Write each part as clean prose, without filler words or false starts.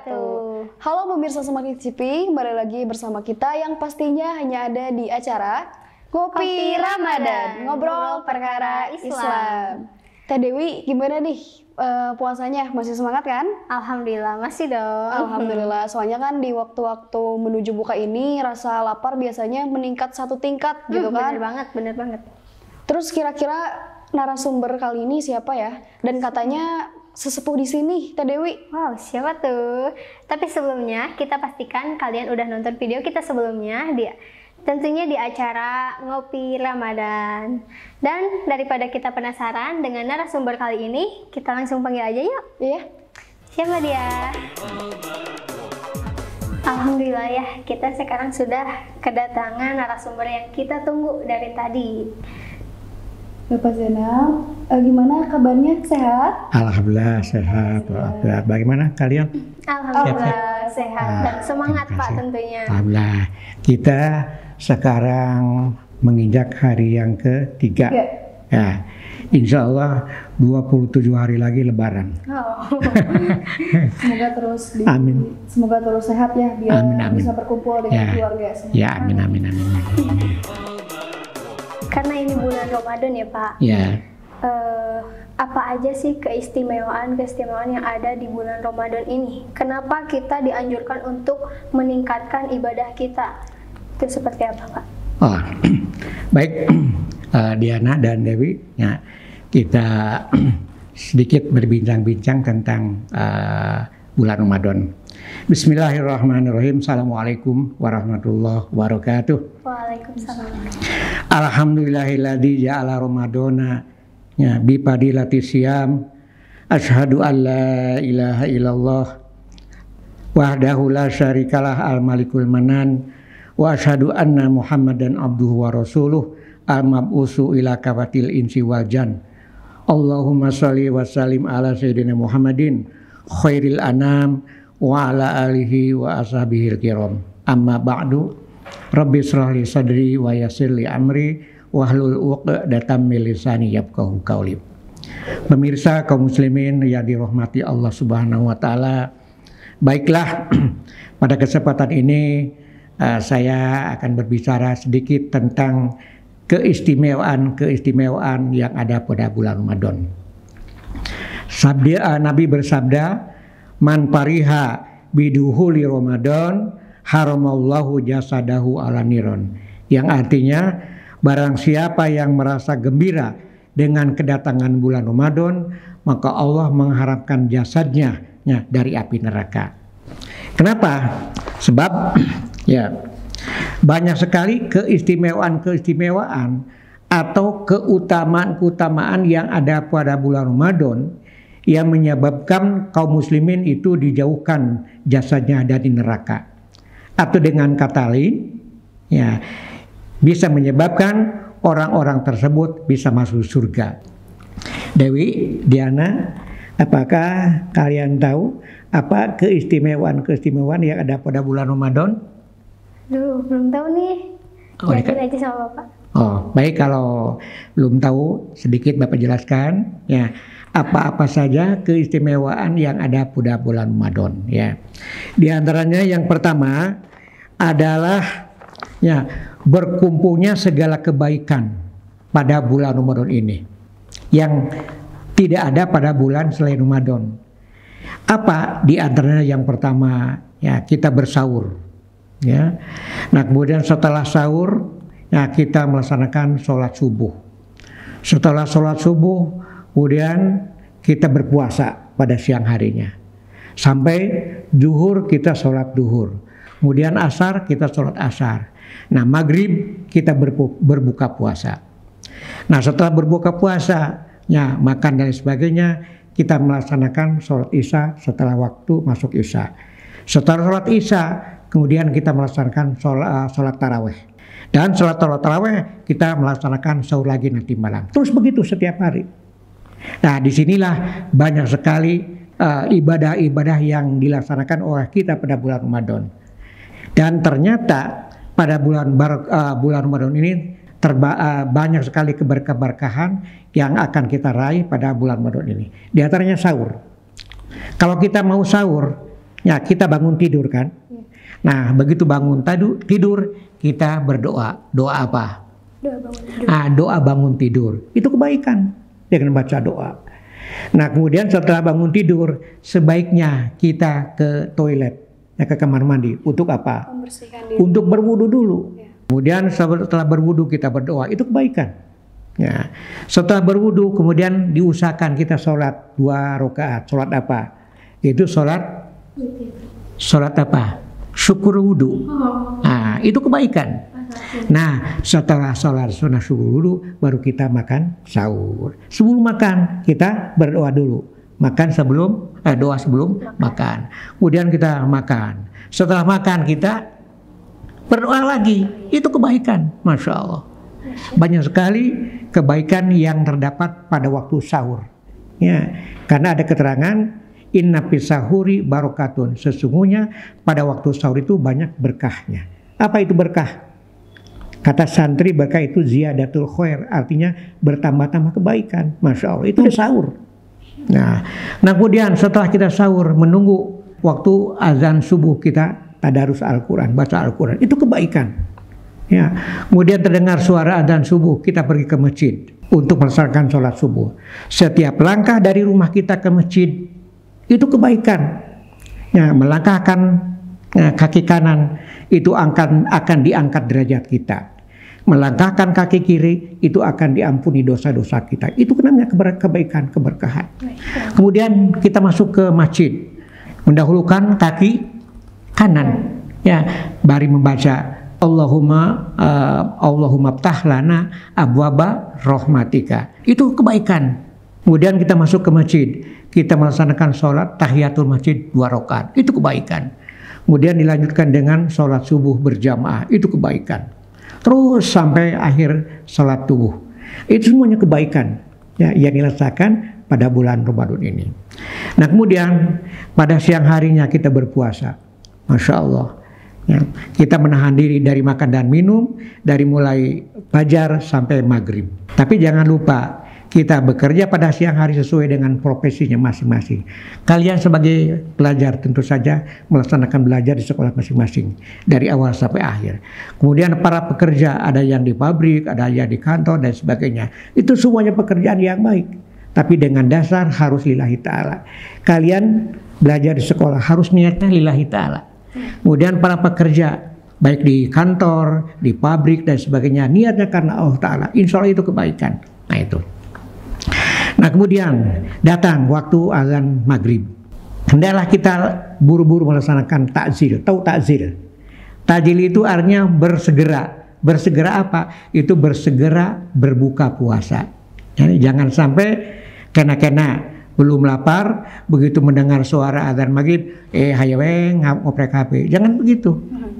wabarakatuh. Halo pemirsa Smart TV, kembali lagi bersama kita yang pastinya hanya ada di acara Ngopi Ramadan, ngobrol perkara Islam. Teh Dewi, gimana nih puasanya? Masih semangat kan? Alhamdulillah, masih dong. Alhamdulillah, soalnya kan di waktu-waktu menuju buka ini rasa lapar biasanya meningkat satu tingkat gitu kan? Bener banget. Terus kira-kira narasumber kali ini siapa ya? Dan katanya sesepuh di sini, Teh Dewi. Wow, siapa tuh? Tapi sebelumnya kita pastikan kalian udah nonton video kita sebelumnya tentunya di acara Ngopi Ramadan. Dan daripada kita penasaran dengan narasumber kali ini, kita langsung panggil aja yuk. Iya. Siapa dia? Alhamdulillah ya, kita sekarang sudah kedatangan narasumber yang kita tunggu dari tadi. Bapak Zainal, gimana kabarnya? Sehat? Alhamdulillah sehat. Alhamdulillah. Bagaimana kalian? Alhamdulillah sehat dan semangat Pak tentunya. Alhamdulillah. Kita sekarang menginjak hari yang ketiga. Ya, insya Allah 27 hari lagi Lebaran. Semoga terus amin. Semoga terus sehat ya, biar amin. bisa berkumpul dengan keluarga. Ya, amin. Karena ini bulan Ramadan ya Pak. Ya. Apa aja sih keistimewaan yang ada di bulan Ramadan ini? Kenapa kita dianjurkan untuk meningkatkan ibadah kita? Itu seperti apa Pak? Oh, baik Diana dan Dewi, ya, kita sedikit berbincang-bincang tentang bulan Ramadan. Bismillahirrahmanirrahim. Assalamualaikum warahmatullahi wabarakatuh. Waalaikumsalam. Alhamdulillahilladzi ja'ala Ramadana ya bi fadilati siyam. Asyhadu an la ilaha illallah wahdahu la syarikalah al-malikul manan wa asyhadu anna Muhammadan abduhu wa rasuluh al-mab'usu ila kafatil insi wal jan. Allahumma shalli wa sallim ala sayyidina Muhammadin khairil anam wa ala alihi wa ashabihil kiram. Amma ba'du. Rabbi shrah li sadri wa yassir li amri wahlul 'uqdatam min lisani yafqahu qawli. Pemirsa kaum muslimin yang dirahmati Allah Subhanahu wa taala, baiklah pada kesempatan ini saya akan berbicara sedikit tentang keistimewaan yang ada pada bulan Ramadan. Nabi bersabda, "Man pariha biduhuli Ramadan haramallahu jasadahu ala niron." Yang artinya, barang siapa yang merasa gembira dengan kedatangan bulan Ramadan, maka Allah mengharapkan jasadnya dari api neraka. Kenapa? Sebab ya banyak sekali keistimewaan atau keutamaan yang ada pada bulan Ramadan yang menyebabkan kaum muslimin itu dijauhkan jasadnya dari neraka. Atau dengan kata lain, ya, bisa menyebabkan orang-orang tersebut bisa masuk surga. Dewi, Diana, apakah kalian tahu apa keistimewaan yang ada pada bulan Ramadan? Belum tahu nih. Jelasin aja sama Bapak. Oh, baik, kalau belum tahu sedikit Bapak jelaskan ya. Apa-apa saja keistimewaan yang ada pada bulan Ramadan ya. Di antaranya yang pertama adalah ya berkumpulnya segala kebaikan pada bulan Ramadan ini yang tidak ada pada bulan selain Ramadan. Apa di antaranya? Yang pertama ya kita bersahur ya. Nah, kemudian setelah sahur ya kita melaksanakan sholat subuh. Setelah sholat subuh kemudian kita berpuasa pada siang harinya. Sampai zuhur kita sholat zuhur. Kemudian asar kita sholat asar. Nah, maghrib kita berbuka puasa. Nah, setelah berbuka puasa, ya makan dan sebagainya, kita melaksanakan sholat isya setelah waktu masuk isya. Setelah sholat isya, kemudian kita melaksanakan sholat taraweh. Dan sholat taraweh kita melaksanakan sahur lagi nanti malam. Terus begitu setiap hari. Nah, disinilah banyak sekali ibadah-ibadah yang dilaksanakan oleh kita pada bulan Ramadan. Dan ternyata pada bulan Ramadan ini banyak sekali keberkahan yang akan kita raih pada bulan Ramadan ini. Di antaranya sahur. Kalau kita mau sahur, Ya, kita bangun tidur kan. Nah, begitu bangun tidur, kita berdoa. Doa apa? Doa bangun tidur. Doa bangun tidur. Itu kebaikan dengan baca doa. Nah, kemudian setelah bangun tidur, sebaiknya kita ke toilet, ya, ke kamar mandi. Untuk apa? Membersihkan diri. Untuk berwudu dulu. Kemudian setelah berwudu kita berdoa. Itu kebaikan. Ya. Setelah berwudu, kemudian diusahakan kita sholat 2 rakaat. Sholat apa? Itu sholat apa? Syukur wudu. Nah, itu kebaikan. Nah, setelah sholat sunnah syukur wudu, baru kita makan sahur. Sebelum makan, kita berdoa dulu. Makan sebelum, doa sebelum makan. Kemudian kita makan. Setelah makan, kita berdoa lagi. Itu kebaikan. Masya Allah. Banyak sekali kebaikan yang terdapat pada waktu sahur. Ya, karena ada keterangan, inna fis sahuri barokatun. Sesungguhnya pada waktu sahur itu banyak berkahnya. Apa itu berkah? Kata santri, berkah itu ziyadatul khair, artinya bertambah-tambah kebaikan. Masya Allah, itu sahur. Nah, kemudian setelah kita sahur, menunggu waktu azan subuh, kita tadarus Al-Quran, baca Al-Quran. Itu kebaikan. Ya. Kemudian terdengar suara azan subuh, kita pergi ke masjid untuk melaksanakan sholat subuh. Setiap langkah dari rumah kita ke masjid, itu kebaikan. Ya, melangkahkan kaki kanan itu akan diangkat derajat kita. Melangkahkan kaki kiri itu akan diampuni dosa-dosa kita. Itu namanya kebaikan, keberkahan. Kemudian kita masuk ke masjid, mendahulukan kaki kanan. Ya, bari membaca Allahumma ftah lana abwaba rahmatika. Itu kebaikan. Kemudian kita masuk ke masjid, kita melaksanakan sholat tahiyatul masjid 2 rakaat. Itu kebaikan. Kemudian dilanjutkan dengan sholat subuh berjamaah. Itu kebaikan. Terus sampai akhir sholat subuh. Itu semuanya kebaikan, ya, yang dirasakan pada bulan Ramadan ini. Nah, kemudian pada siang harinya kita berpuasa. Masya Allah. Ya, kita menahan diri dari makan dan minum dari mulai fajar sampai maghrib. Tapi jangan lupa kita bekerja pada siang hari sesuai dengan profesinya masing-masing. Kalian sebagai pelajar tentu saja melaksanakan belajar di sekolah masing-masing dari awal sampai akhir. Kemudian para pekerja, ada yang di pabrik, ada yang di kantor dan sebagainya. Itu semuanya pekerjaan yang baik. Tapi dengan dasar harus lillahi ta'ala. Kalian belajar di sekolah harus niatnya lillahi ta'ala. Kemudian para pekerja baik di kantor, di pabrik dan sebagainya, niatnya karena Allah Ta'ala. Insya Allah itu kebaikan. Nah itu. Nah, kemudian datang waktu azan maghrib. Hendaklah kita buru-buru melaksanakan takzil. Tahu takzil? Takzil itu artinya bersegera. Bersegera apa? Itu bersegera berbuka puasa. Jadi jangan sampai kena-kena belum lapar, begitu mendengar suara azan maghrib, hayaweng ngoprek HP. Jangan begitu.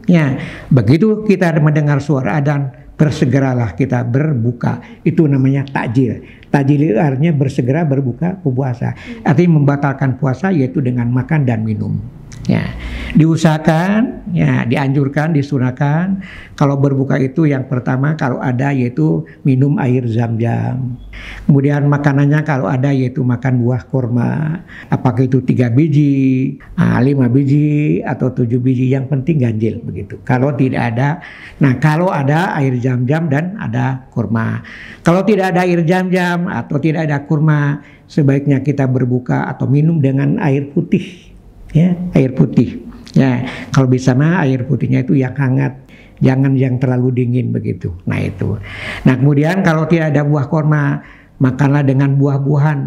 Ya, begitu kita mendengar suara azan, bersegeralah kita berbuka. Itu namanya takjil. Takjil artinya bersegera berbuka puasa. Artinya membatalkan puasa yaitu dengan makan dan minum. Ya, diusahakan, ya, dianjurkan, disunahkan. Kalau berbuka itu yang pertama kalau ada yaitu minum air zam-zam. Kemudian makanannya kalau ada yaitu makan buah kurma. Apakah itu 3 biji, 5 biji atau 7 biji, yang penting ganjil begitu. Kalau tidak ada, nah kalau ada air zam-zam dan ada kurma. Kalau tidak ada air zam-zam atau tidak ada kurma, sebaiknya kita berbuka atau minum dengan air putih. Ya, air putih. Ya, kalau bisa mah air putihnya itu yang hangat, jangan yang terlalu dingin begitu. Nah itu. Nah kemudian kalau tidak ada buah kurma, makanlah dengan buah-buahan,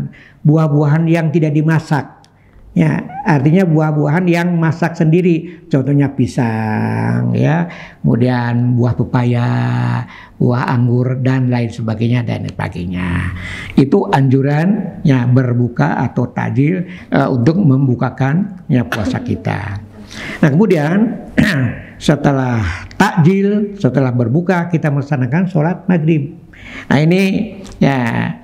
buah-buahan yang tidak dimasak. Ya, artinya buah-buahan yang masak sendiri. Contohnya pisang, ya, kemudian buah pepaya, buah anggur dan lain sebagainya dan sebagainya. Itu anjuran ya berbuka atau takjil untuk membukakan ya puasa kita. Nah kemudian setelah takjil, setelah berbuka kita melaksanakan sholat maghrib. Nah ini ya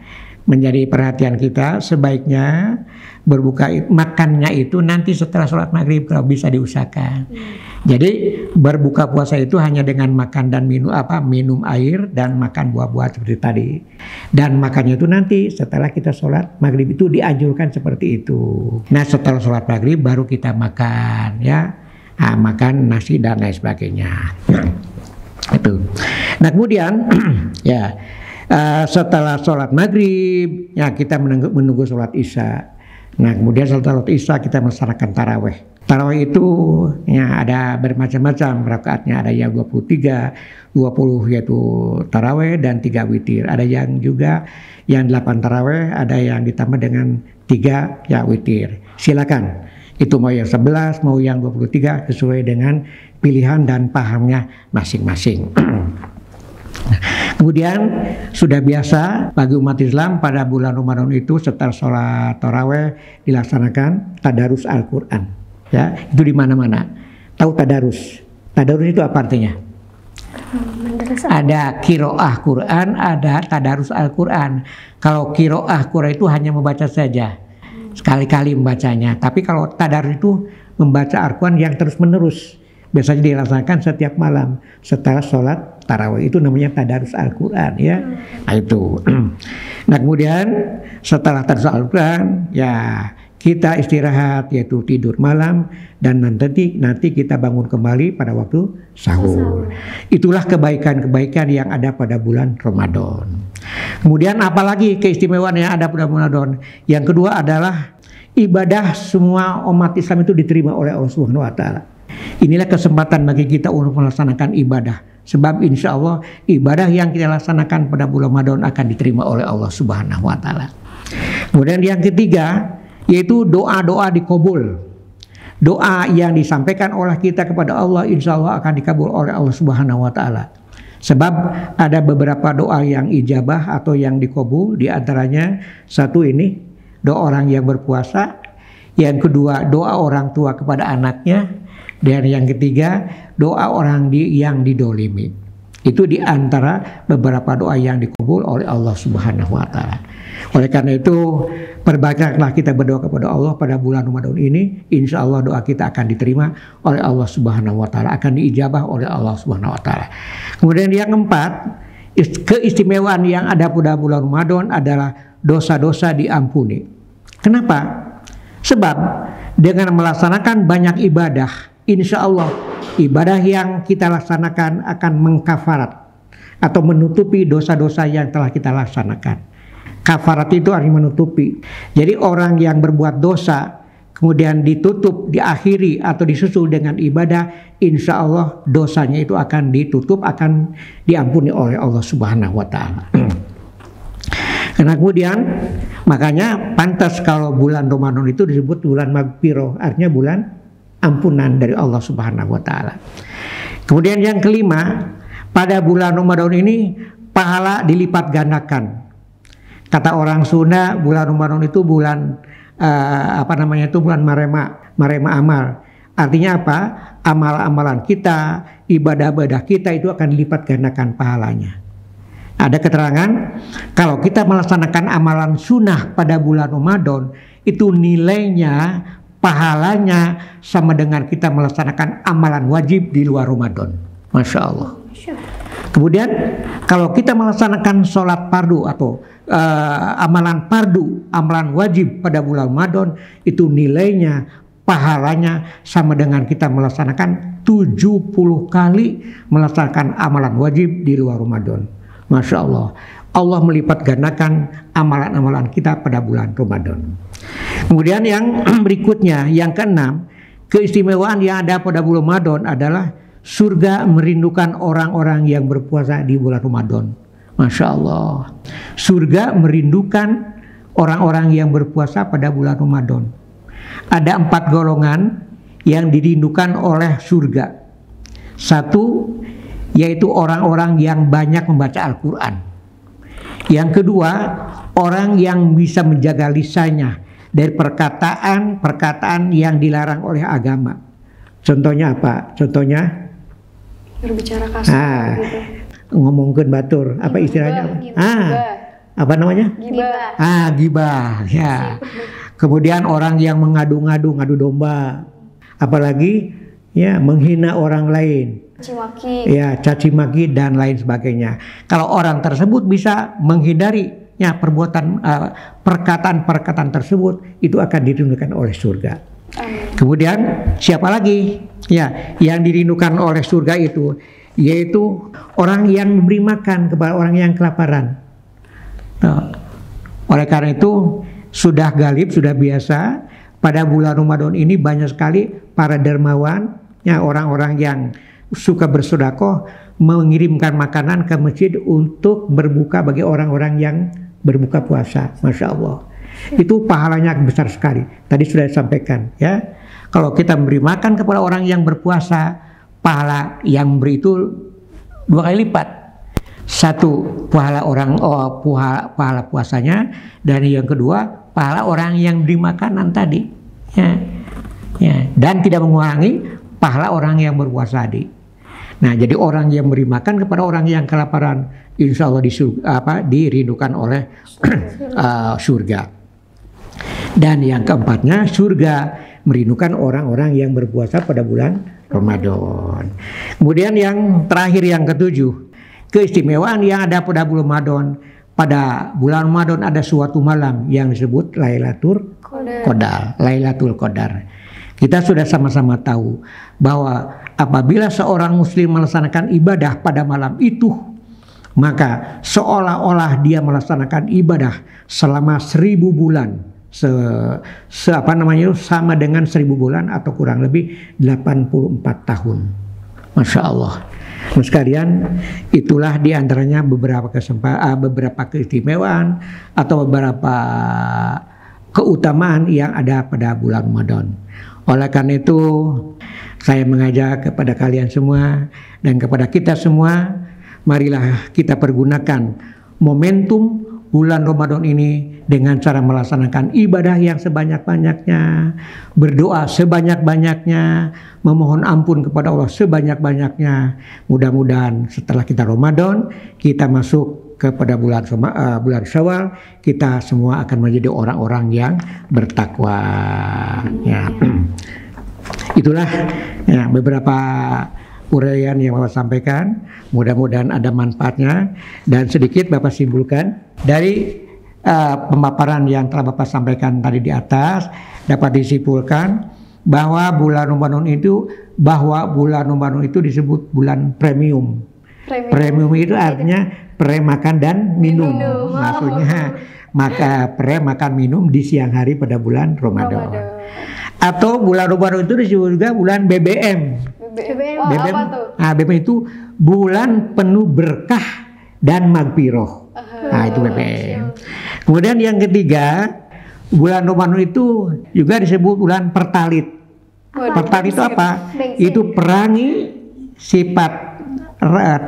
menjadi perhatian kita, sebaiknya berbuka makannya itu nanti setelah sholat maghrib kalau bisa diusahakan. Jadi berbuka puasa itu hanya dengan makan dan minum air dan makan buah-buah seperti tadi. Dan makannya itu nanti setelah kita sholat maghrib itu dianjurkan seperti itu. Nah setelah sholat maghrib baru kita makan ya, makan nasi dan lain sebagainya. Itu. Nah kemudian ya setelah sholat maghrib ya kita menunggu sholat isya. Nah kemudian setelah sholat isya kita melaksanakan taraweh. Tarawih itu ya ada bermacam-macam rakaatnya, ada yang 23, 20 yaitu tarawih dan 3 witir. Ada yang juga yang 8 tarawih, ada yang ditambah dengan 3 ya witir. Silakan. Itu mau yang 11, mau yang 23 sesuai dengan pilihan dan pahamnya masing-masing. Kemudian sudah biasa bagi umat Islam pada bulan Ramadan itu setelah sholat tarawih dilaksanakan tadarus Al-Quran. Ya, itu di mana-mana. Tahu tadarus? Tadarus itu apa artinya? Ada kiroah Quran, ada tadarus Al-Quran. Kalau kiroah Quran itu hanya membaca saja, sekali-kali membacanya. Tapi kalau tadarus itu membaca Al-Quran yang terus-menerus. Biasanya dilaksanakan setiap malam setelah sholat tarawih. Itu namanya tadarus Al-Quran ya. Nah itu. Nah kemudian setelah tadarus Al-Quran ya kita istirahat yaitu tidur malam dan nanti kita bangun kembali pada waktu sahur. Itulah kebaikan-kebaikan yang ada pada bulan Ramadan. Kemudian apalagi keistimewaan yang ada pada bulan Ramadan? Yang kedua adalah ibadah semua umat Islam itu diterima oleh Allah Subhanahu wa taala. Inilah kesempatan bagi kita untuk melaksanakan ibadah. Sebab insya Allah ibadah yang kita laksanakan pada bulan Ramadan akan diterima oleh Allah Subhanahu wa taala. Kemudian yang ketiga yaitu doa-doa dikabul. Doa yang disampaikan oleh kita kepada Allah insya Allah akan dikabul oleh Allah Subhanahu wa taala. Sebab ada beberapa doa yang ijabah atau yang dikabul, di antaranya satu ini doa orang yang berpuasa, yang kedua doa orang tua kepada anaknya, dan yang ketiga doa orang yang didolimi. Itu di antara beberapa doa yang dikabul oleh Allah Subhanahu wa taala. Oleh karena itu perbanyaklah kita berdoa kepada Allah pada bulan Ramadan ini. Insya Allah doa kita akan diterima oleh Allah Subhanahu wa taala, akan diijabah oleh Allah Subhanahu wa taala. Kemudian yang keempat, keistimewaan yang ada pada bulan Ramadan adalah dosa-dosa diampuni. Kenapa? Sebab dengan melaksanakan banyak ibadah, insya Allah ibadah yang kita laksanakan akan mengkafarat atau menutupi dosa-dosa yang telah kita laksanakan. Kafarat itu artinya menutupi. Jadi orang yang berbuat dosa kemudian ditutup, diakhiri atau disusul dengan ibadah, insya Allah dosanya itu akan ditutup, akan diampuni oleh Allah Subhanahu wa taala. Karena kemudian makanya pantas kalau bulan Ramadan itu disebut bulan Maghfirah, artinya bulan ampunan dari Allah Subhanahu wa taala. Kemudian yang kelima, pada bulan Ramadan ini pahala dilipat gandakan. Kata orang Sunda, bulan Ramadan itu bulan bulan marema amal. Artinya apa? Amal-amalan kita, ibadah-ibadah kita itu akan dilipat gandakan pahalanya. Ada keterangan kalau kita melaksanakan amalan sunnah pada bulan Ramadan itu nilainya, pahalanya sama dengan kita melaksanakan amalan wajib di luar Ramadan. Masya Allah. Kemudian kalau kita melaksanakan sholat fardu atau amalan fardu, amalan wajib pada bulan Ramadan itu nilainya, pahalanya sama dengan kita melaksanakan 70 kali melaksanakan amalan wajib di luar Ramadan. Masya Allah. Allah melipat gandakan amalan-amalan kita pada bulan Ramadan. Kemudian yang berikutnya, yang keenam, keistimewaan yang ada pada bulan Ramadan adalah surga merindukan orang-orang yang berpuasa di bulan Ramadan. Masya Allah. Surga merindukan orang-orang yang berpuasa pada bulan Ramadan. Ada 4 golongan yang dirindukan oleh surga. Satu, yaitu orang-orang yang banyak membaca Al-Quran. Yang kedua, orang yang bisa menjaga lisannya dari perkataan-perkataan yang dilarang oleh agama. Contohnya apa? Contohnya berbicara kasar gitu. Ngomongin batur, apa istilahnya? Apa namanya? Gibah. Gibah, ya. Kemudian orang yang ngadu domba. Apalagi ya menghina orang lain, Cimaki. ya caci maki dan lain sebagainya. Kalau orang tersebut bisa menghindari ya perbuatan perkataan-perkataan tersebut, itu akan dirindukan oleh surga. Kemudian siapa lagi ya yang dirindukan oleh surga itu, yaitu orang yang memberi makan kepada orang yang kelaparan. Nah, oleh karena itu sudah galib, sudah biasa pada bulan Ramadan ini banyak sekali para dermawan ya, orang-orang yang suka bersedekah mengirimkan makanan ke masjid untuk berbuka bagi orang-orang yang berbuka puasa. Masya Allah, itu pahalanya besar sekali. Tadi sudah disampaikan ya, kalau kita memberi makan kepada orang yang berpuasa, pahala yang memberi itu 2 kali lipat. Satu, pahala pahala puasanya, dan yang kedua pahala orang yang beri makanan tadi ya, ya, dan tidak mengurangi pahala orang yang berpuasa tadi. Nah, jadi orang yang beri makan kepada orang yang kelaparan, insya Allah dirindukan oleh surga. Dan yang keempatnya, surga merindukan orang-orang yang berpuasa pada bulan Ramadan. Kemudian yang terakhir, yang ketujuh, keistimewaan yang ada pada bulan Ramadan. Pada bulan Ramadan ada suatu malam yang disebut Lailatul Qadar. Lailatul Qadar. Kita sudah sama-sama tahu bahwa apabila seorang muslim melaksanakan ibadah pada malam itu, maka seolah-olah dia melaksanakan ibadah selama 1000 bulan. Sama dengan 1000 bulan atau kurang lebih 84 tahun. Masya Allah. Sekalian, itulah diantaranya beberapa keistimewaan atau beberapa keutamaan yang ada pada bulan Ramadan. Oleh karena itu, saya mengajak kepada kalian semua dan kepada kita semua, marilah kita pergunakan momentum bulan Ramadan ini dengan cara melaksanakan ibadah yang sebanyak-banyaknya, berdoa sebanyak-banyaknya, memohon ampun kepada Allah sebanyak-banyaknya. Mudah-mudahan setelah kita Ramadan, kita masuk kepada bulan Syawal, kita semua akan menjadi orang-orang yang bertakwa. Ya. Itulah ya, beberapa uraian yang Bapak sampaikan. Mudah-mudahan ada manfaatnya, dan sedikit Bapak simpulkan dari pemaparan yang telah Bapak sampaikan tadi di atas, dapat disimpulkan bahwa bulan Ramadan itu disebut bulan premium. Premium itu artinya pre-makan dan minum. Maksudnya maka pre-makan minum di siang hari pada bulan Ramadan. Atau bulan Ramadan itu disebut juga bulan BBM. BBM, BBM itu bulan penuh berkah dan magfirah. Nah, itu BBM. Kemudian yang ketiga, bulan Ramadan itu juga disebut bulan pertalit. Pertalit itu apa? Itu perangi sifat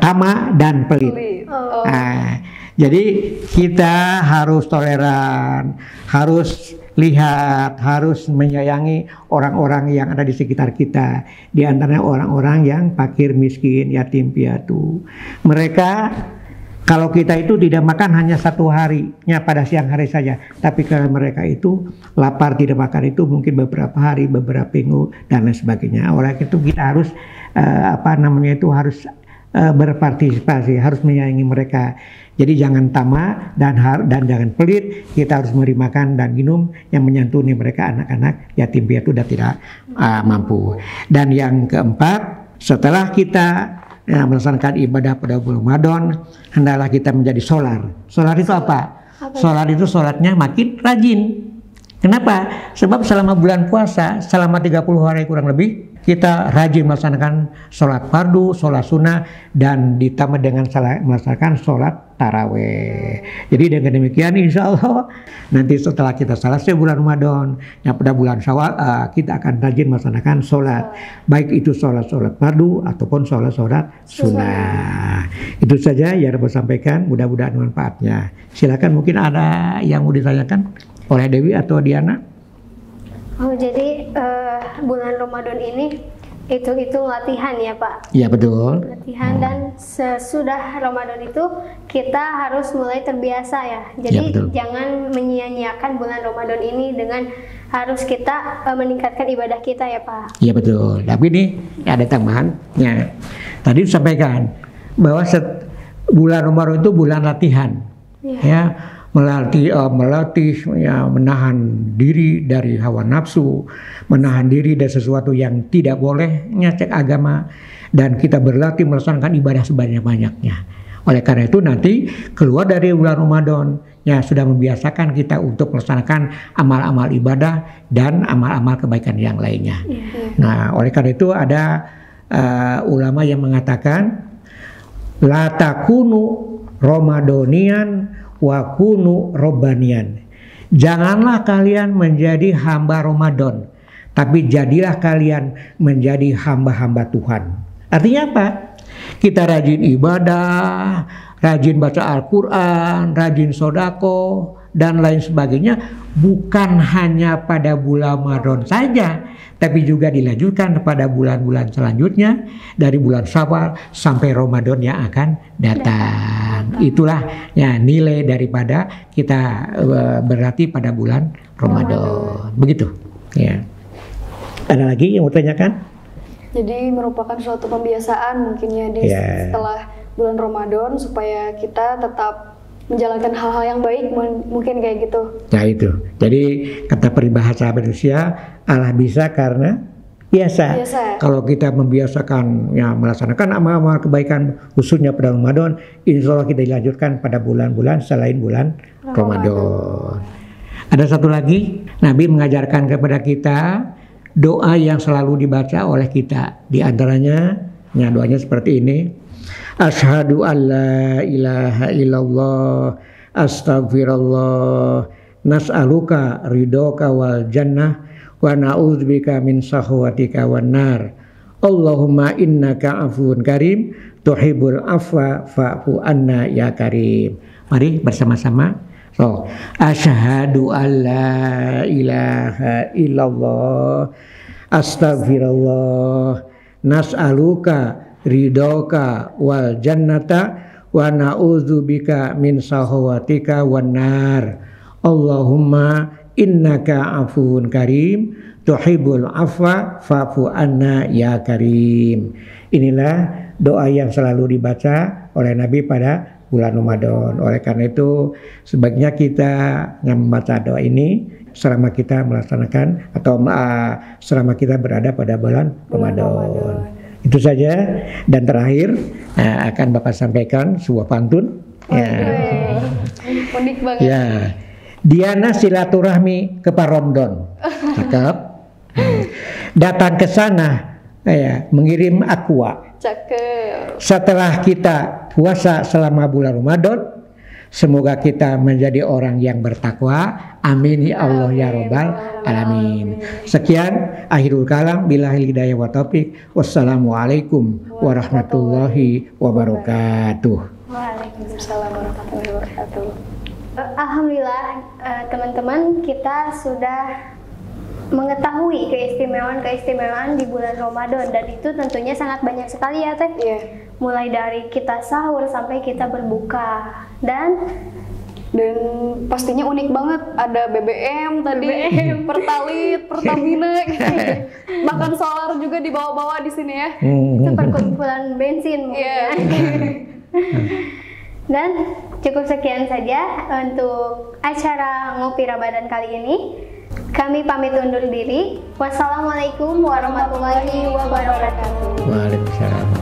tamak dan pelit. Nah, jadi kita harus toleran, harus lihat, harus menyayangi orang-orang yang ada di sekitar kita. Di antaranya orang-orang yang fakir, miskin, yatim piatu. Mereka, kalau kita itu tidak makan hanya satu harinya pada siang hari saja, tapi kalau mereka itu lapar tidak makan itu mungkin beberapa hari, beberapa minggu dan lain sebagainya. Oleh itu kita harus harus berpartisipasi, harus menyayangi mereka. Jadi jangan tamak dan jangan pelit. Kita harus memberi makan dan minum yang menyantuni mereka, anak-anak yatim piatu dan tidak mampu. Dan yang keempat, setelah kita melaksanakan ibadah pada bulan Ramadan, hendaklah kita menjadi solar. Solar itu apa? Solar itu sholatnya makin rajin. Kenapa? Sebab selama bulan puasa, selama 30 hari kurang lebih, kita rajin melaksanakan sholat fardu, sholat sunnah, dan ditambah dengan melaksanakan sholat taraweh. Jadi dengan demikian insya Allah nanti setelah kita selesai bulan Ramadan, yang pada bulan Syawal kita akan rajin melaksanakan sholat, baik itu sholat fardu ataupun sholat sunnah. Itu saja yang dapat sampaikan, mudah-mudahan manfaatnya. Silakan, mungkin ada yang mau ditanyakan oleh Dewi atau Diana. Oh, jadi bulan Ramadan ini itu latihan ya Pak? Iya betul. Latihan, dan sesudah Ramadan itu kita harus mulai terbiasa ya. Jadi ya, jangan menyia-nyiakan bulan Ramadan ini dengan harus kita meningkatkan ibadah kita ya Pak. Iya betul. Tapi ini ada tambahannya. Tadi disampaikan bahwa bulan Ramadan itu bulan latihan, ya melatih ya, menahan diri dari hawa nafsu, menahan diri dari sesuatu yang tidak boleh ngecek agama, dan kita berlatih melaksanakan ibadah sebanyak-banyaknya. Oleh karena itu nanti keluar dari bulan Ramadan ya sudah membiasakan kita untuk melaksanakan amal-amal ibadah dan amal-amal kebaikan yang lainnya. Nah, oleh karena itu ada ulama yang mengatakan la takunu Ramadanian wa kunu robbanian. Janganlah kalian menjadi hamba Ramadan, tapi jadilah kalian menjadi hamba-hamba Tuhan. Artinya apa? Kita rajin ibadah, rajin baca Al-Quran, rajin sodako, dan lain sebagainya. Bukan hanya pada bulan Ramadan saja, tapi juga dilanjutkan pada bulan-bulan selanjutnya, dari bulan Syawal sampai Ramadan yang akan datang. Itulah ya nilai daripada kita berarti pada bulan Ramadan. Begitu. Ya. Ada lagi yang mau tanyakan? Jadi merupakan suatu pembiasaan mungkin ya setelah bulan Ramadan supaya kita tetap menjalankan hal-hal yang baik, mungkin kayak gitu. Nah itu, jadi kata peribahasa manusia, Allah bisa karena biasa. Kalau kita membiasakan ya melaksanakan amal-amal kebaikan khususnya pada Ramadan, insya Allah kita dilanjutkan pada bulan-bulan selain bulan Ramadan. Ada satu lagi, Nabi mengajarkan kepada kita doa yang selalu dibaca oleh kita. Di antaranya, ya doanya seperti ini. Asyhadu an la ilaha illallah astaghfirullah nas'aluka ridhoka wal jannah wa na'udzubika min sahwatika wan nar. Allahumma innaka afuwun karim tuhibbul afwa fa'fu anna ya karim. Mari bersama-sama. So, asyhadu an la ilaha illallah astaghfirullah nas'aluka ridhoka wal jannata wa na'udzubika min sahwatika wan nar. Allahumma innaka afuwun karim tuhibbul afwa fa'fu anna ya karim. Inilah doa yang selalu dibaca oleh Nabi pada bulan Ramadan. Oleh karena itu sebaiknya kita yang membaca doa ini selama kita melaksanakan atau selama kita berada pada bulan Ramadan. Itu saja, dan terakhir akan Bapak sampaikan sebuah pantun. Unik banget. Ya, Diana silaturahmi ke Pak Romdon. Cakep. Datang ke sana, mengirim aqua. Cakep. Setelah kita puasa selama bulan Ramadan, semoga kita menjadi orang yang bertakwa. Amin ya Allah ya Rabbal alamin. Sekian akhirul kalam, billahil hidayah wa taufik. Wassalamualaikum warahmatullahi wabarakatuh. Waalaikumsalam warahmatullahi wabarakatuh. Alhamdulillah teman-teman, kita sudah mengetahui keistimewaan di bulan Ramadan, dan itu tentunya sangat banyak sekali ya Teh. Mulai dari kita sahur sampai kita berbuka, dan pastinya unik banget, ada BBM tadi, Pertalite, Pertamina gitu. Bahkan solar juga dibawa-bawa di sini ya. Itu perkumpulan bensin mungkin. Dan cukup sekian saja untuk acara Ngopi Ramadan kali ini. Kami pamit undur diri. Wassalamualaikum warahmatullahi wabarakatuh. Waalaikumsalam.